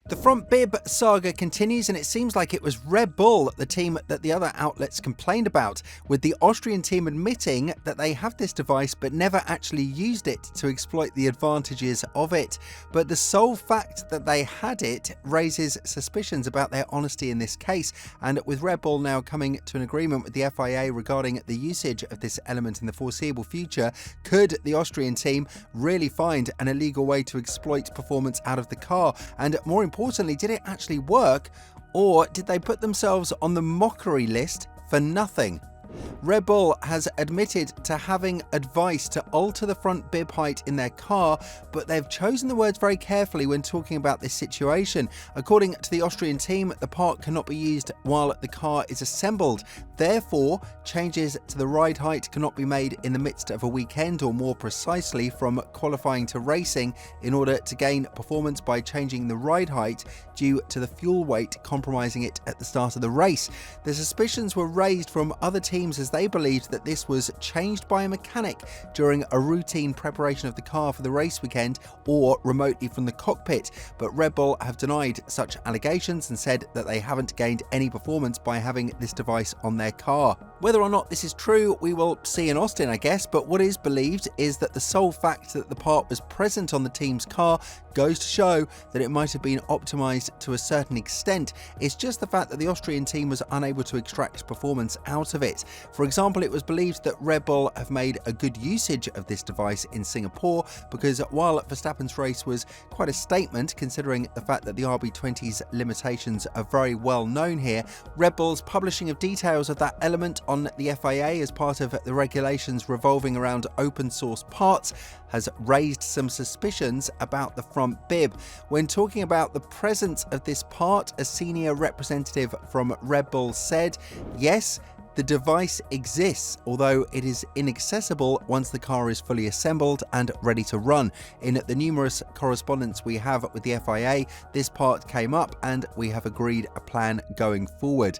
The front bib saga continues, and it seems like it was Red Bull, the team that the other outlets complained about, with the Austrian team admitting that they have this device but never actually used it to exploit the advantages of it. But the sole fact that they had it raises suspicions about their honesty in this case, and with Red Bull now coming to an agreement with the FIA regarding the usage of this element in the foreseeable future, could the Austrian team really find an illegal way to exploit performance out of the car? And more importantly, did it actually work, or did they put themselves on the mockery list for nothing? Red Bull has admitted to having advice to alter the front bib height in their car, but they've chosen the words very carefully when talking about this situation. According to the Austrian team, the part cannot be used while the car is assembled. Therefore, changes to the ride height cannot be made in the midst of a weekend, or more precisely from qualifying to racing, in order to gain performance by changing the ride height due to the fuel weight compromising it at the start of the race. The suspicions were raised from other teams as they believed that this was changed by a mechanic during a routine preparation of the car for the race weekend or remotely from the cockpit, but Red Bull have denied such allegations and said that they haven't gained any performance by having this device on their car. Whether or not this is true, we will see in Austin, I guess, but what is believed is that the sole fact that the part was present on the team's car goes to show that it might have been optimized to a certain extent. It's just the fact that the Austrian team was unable to extract performance out of it. For example, it was believed that Red Bull have made a good usage of this device in Singapore, because while Verstappen's race was quite a statement considering the fact that the RB20's limitations are very well known here, Red Bull's publishing of details of that element on the FIA as part of the regulations revolving around open source parts has raised some suspicions about the front bib. When talking about the presence of this part, a senior representative from Red Bull said, "Yes, the device exists, although it is inaccessible once the car is fully assembled and ready to run. In the numerous correspondence we have with the FIA, this part came up and we have agreed a plan going forward."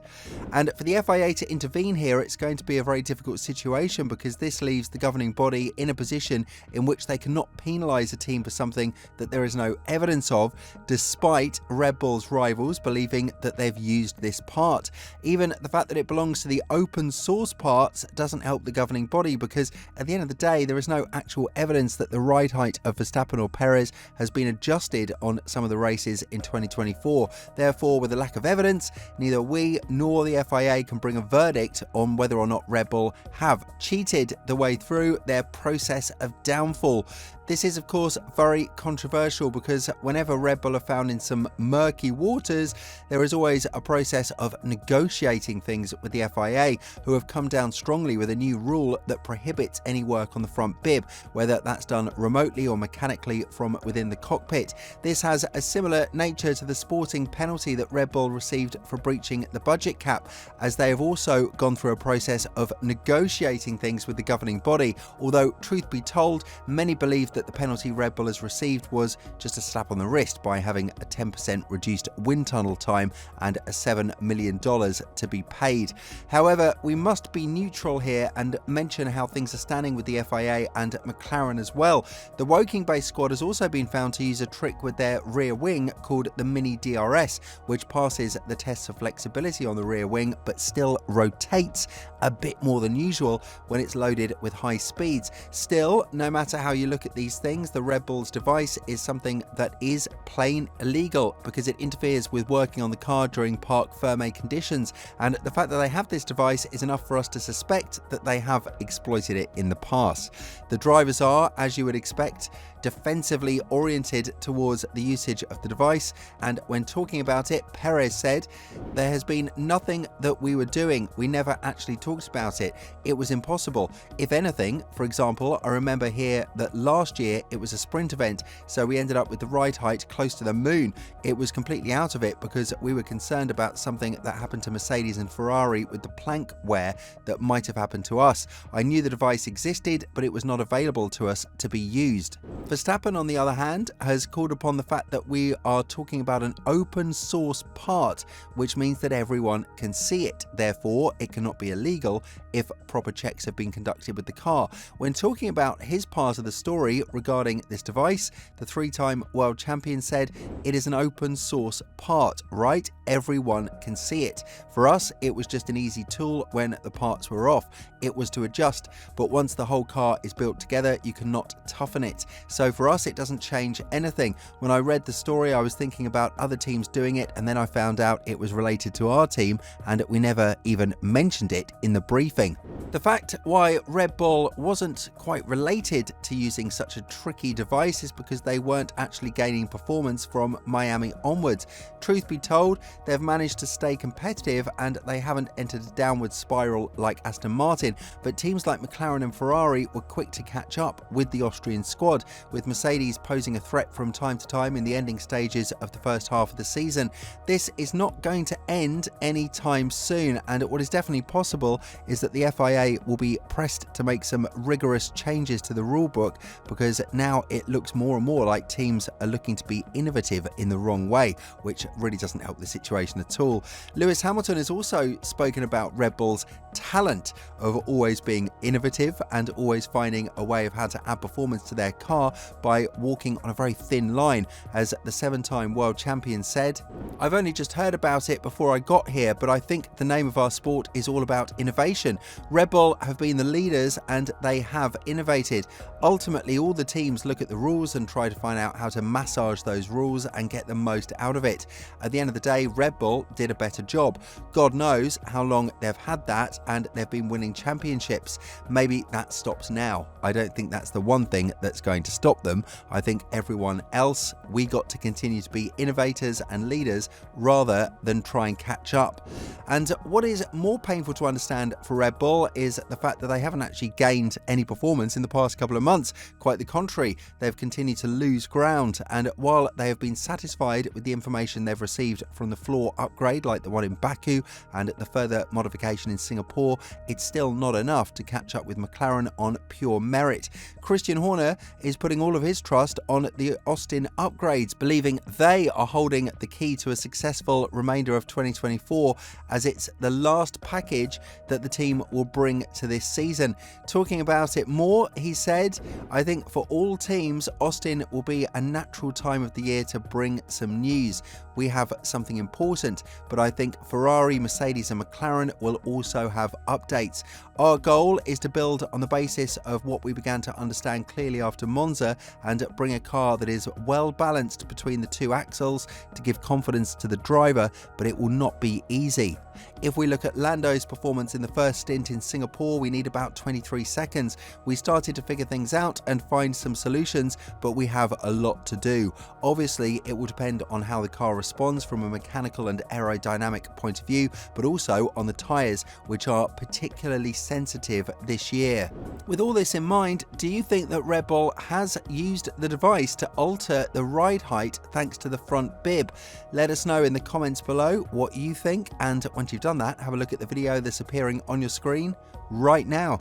And for the FIA to intervene here, it's going to be a very difficult situation, because this leaves the governing body in a position in which they cannot penalise a team for something that there is no evidence of, despite Red Bull's rivals believing that they've used this part. Even the fact that it belongs to the open source parts doesn't help the governing body, because at the end of the day there is no actual evidence that the ride height of Verstappen or Perez has been adjusted on some of the races in 2024. Therefore, with a lack of evidence, neither we nor the FIA can bring a verdict on whether or not Red Bull have cheated the way through their process of downfall. This is, of course, very controversial, because whenever Red Bull are found in some murky waters, there is always a process of negotiating things with the FIA, who have come down strongly with a new rule that prohibits any work on the front bib, whether that's done remotely or mechanically from within the cockpit. This has a similar nature to the sporting penalty that Red Bull received for breaching the budget cap, as they have also gone through a process of negotiating things with the governing body, although truth be told, many believe that the penalty Red Bull has received was just a slap on the wrist by having a 10% reduced wind tunnel time and a $7 million to be paid. However, we must be neutral here and mention how things are standing with the FIA and McLaren as well. The Woking-based squad has also been found to use a trick with their rear wing called the Mini DRS, which passes the tests of flexibility on the rear wing but still rotates a bit more than usual when it's loaded with high speeds. Still, no matter how you look at these things, the Red Bull's device is something that is plain illegal, because it interferes with working on the car during parc fermé conditions, and the fact that they have this device is enough for us to suspect that they have exploited it in the past. The drivers are, as you would expect, defensively oriented towards the usage of the device, and when talking about it, Perez said, "There has been nothing that we were doing. We never actually talked about it. It was impossible. If anything, for example, I remember here that last year it was a sprint event, so we ended up with the ride height close to the moon. It was completely out of it because we were concerned about something that happened to Mercedes and Ferrari with the plane tank wear that might have happened to us. I knew the device existed, but it was not available to us to be used. Verstappen, on the other hand, has called upon the fact that we are talking about an open source part, which means that everyone can see it. Therefore, it cannot be illegal if proper checks have been conducted with the car. When talking about his part of the story regarding this device, the three-time world champion said, "It is an open source part, right? Everyone can see it. For us, it was just an easy tool when the parts were off. It was to adjust, but once the whole car is built together, you cannot toughen it. So for us, it doesn't change anything." When I read the story, I was thinking about other teams doing it, and then I found out it was related to our team and we never even mentioned it in the briefing. The fact why Red Bull wasn't quite related to using such a tricky device is because they weren't actually gaining performance from Miami onwards. Truth be told, they've managed to stay competitive and they haven't entered a downward spiral like Aston Martin, but teams like McLaren and Ferrari were quick to catch up with the Austrian squad, with Mercedes posing a threat from time to time in the ending stages of the first half of the season. This is not going to end anytime soon, and what is definitely possible is that the FIA will be pressed to make some rigorous changes to the rulebook, because now it looks more and more like teams are looking to be innovative in the wrong way, which really doesn't help the situation at all. Lewis Hamilton has also spoken about Red Bull's talent of always being innovative and always finding a way of how to add performance to their car by walking on a very thin line. As the seven-time world champion said, "I've only just heard about it before I got here, but I think the name of our sport is all about innovation. Red Bull have been the leaders and they have innovated. Ultimately, all the teams look at the rules and try to find out how to massage those rules and get the most out of it. At the end of the day, Red Bull did a better job. God knows how long they've had that, and they've been winning championships. Maybe that stops now. I don't think that's the one thing that's going to stop them. I think everyone else, we got to continue to be innovators and leaders rather than try and catch up." And what is more painful to understand for Red Bull is the fact that they haven't actually gained any performance in the past couple of months. Quite the contrary, they've continued to lose ground, and while they have been satisfied with the information they've received from the floor upgrade like the one in Baku and the further modification in Singapore, it's still not enough to catch up with McLaren on pure merit. Christian Horner is putting all of his trust on the Austin upgrades, believing they are holding the key to a successful remainder of 2024, as it's the last package that the team will bring to this season. Talking about it more, he said, "I think for all teams, Austin will be a natural time of the year to bring some news. We have something important, but I think Ferrari, Mercedes and McLaren will also have updates. Our goal is to build on the basis of what we began to understand clearly after Monza and bring a car that is well balanced between the two axles to give confidence to the driver, but it will not be easy. If we look at Lando's performance in the first stint in Singapore, we need about 23 seconds. We started to figure things out and find some solutions, but we have a lot to do. Obviously, it will depend on how the car responds from a mechanical and aerodynamic point of view, but also on the tyres, which are particularly sensitive this year." With all this in mind, do you think that Red Bull has used the device to alter the ride height thanks to the front bib? Let us know in the comments below what you think, and once you've done that, have a look at the video that's appearing on your screen right now.